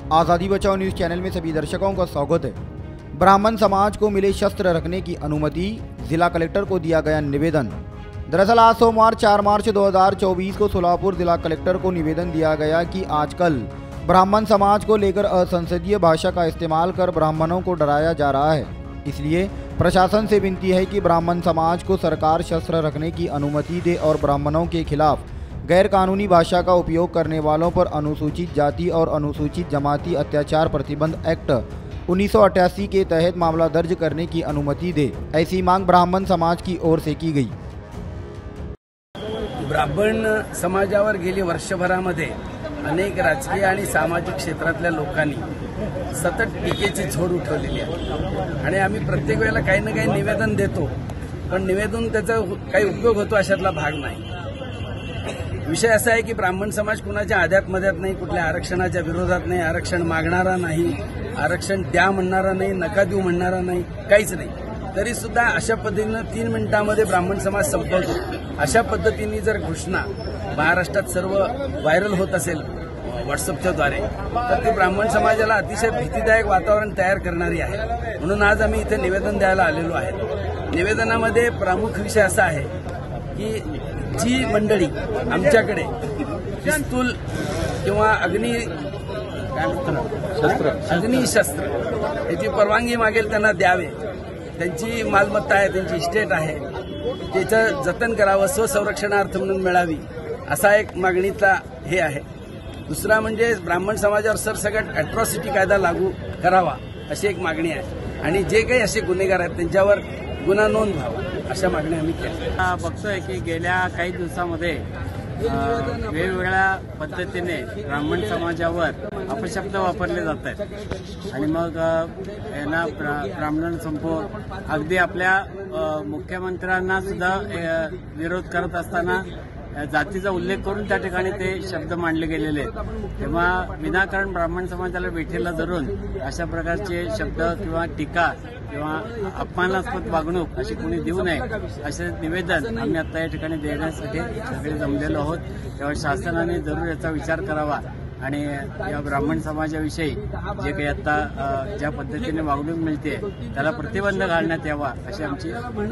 आज़ादी बचाओ news channel में सभी दर्शकों का स्वागत है। ब्राह्मण समाज को मिले शस्त्र रखने की अनुमति, जिला कलेक्टर को दिया गया निवेदन। दरअसल आज सोमवार 4 मार्च 2024 को सोलापुर जिला कलेक्टर को निवेदन दिया गया कि आजकल ब्राह्मण समाज को लेकर असंसदीय भाषा का इस्तेमाल कर ब्राह्मणों को डराया जा रहा है। इसलिए प्रशासन से विनती है कि ब्राह्मण समाज को सरकार शस्त्र रखने की अनुमति दे और ब्राह्मणों के खिलाफ गैर कानूनी भाषा का उपयोग करने वालों पर अनुसूचित जाति और अनुसूचित जमाती अत्याचार प्रतिबंध एक्ट 1988 के तहत मामला दर्ज करने की अनुमति दे। ऐसी मांग ब्राह्मण समाज की ओर से की गई। ब्राह्मण समाजावर गेली वर्षभरामध्ये अनेक राजकीय आणि सामाजिक क्षेत्रातल्या लोकांनी सतत टीकेची झोड उठवलेली आहे आणि आम्ही प्रत्येक वेळेला काही ना काही निवेदन देतो, पण निवेदन त्याचा काही उपयोग होतो अशातला भाग नाही। विषय असा आहे की ब्राह्मण समाज कुणाच्या आद्यात-मध्यात नाही, कुठल्या आरक्षणाच्या विरोधात नाही, आरक्षण मागणारा नाही, आरक्षण द्या म्हणणारा नाही, नका देऊ म्हणणारा नाही, काहीच नाही। तरी सुद्धा अशा पद्धतीने 3 मिनिटांमध्ये ब्राह्मण समाज संपवतो। अशा पद्धतीने जर घोषणा महाराष्ट्रात सर्व व्हायरल होत असेल व्हॉट्सअपच्या द्वारे, तर ती ब्राह्मण समाजाला अतिशय भीतीदायक वातावरण तयार करणारी आहे। म्हणून आज आम्ही इथे निवेदन द्यायला आलेलो आहे। निवेदनामध्ये प्रमुख विषय असा आहे की जी मंडळी आमच्याकडे पिस्तूल किंवा अग्निशस्त्र याची परवानगी मागेल त्यांना द्यावे। त्यांची मालमत्ता आहे, त्यांची इस्टेट आहे, त्याचं जतन करावं, स्वसंरक्षणार्थ म्हणून मिळावी, असा एक मागणीचा हे आहे। दुसरा म्हणजे ब्राह्मण समाजावर सरसकट अॅट्रॉसिटी कायदा लागू करावा अशी एक मागणी आहे आणि जे काही असे गुन्हेगार आहेत त्यांच्यावर गुन्हा नोंद व्हावा अशा मागण्या आम्ही केल्या। बघतोय की गेल्या काही दिवसामध्ये वेगवेगळ्या पद्धतीने ब्राह्मण समाजावर अपशब्द वापरले जात आहेत आणि मग यांना ब्राह्मण संपो अगदी आपल्या मुख्यमंत्र्यांना सुद्धा विरोध करत असताना जातीचा उल्लेख करून त्या ठिकाणी ते शब्द मांडले गेलेले आहेत। तेव्हा विनाकारण ब्राह्मण समाजाला वेठीला धरून अशा प्रकारचे शब्द किंवा टीका किंवा अपमानास्पद वागणूक अशी कोणी देऊ नये असे निवेदन आम्ही आता या ठिकाणी देण्यासाठी सगळे जमलेलो आहोत। तेव्हा शासनाने जरूर याचा विचार करावा आणि या ब्राह्मण समाजाविषयी जे काही आता ज्या पद्धतीने वागणूक मिळते त्याला प्रतिबंध घालण्यात यावा अशी आमची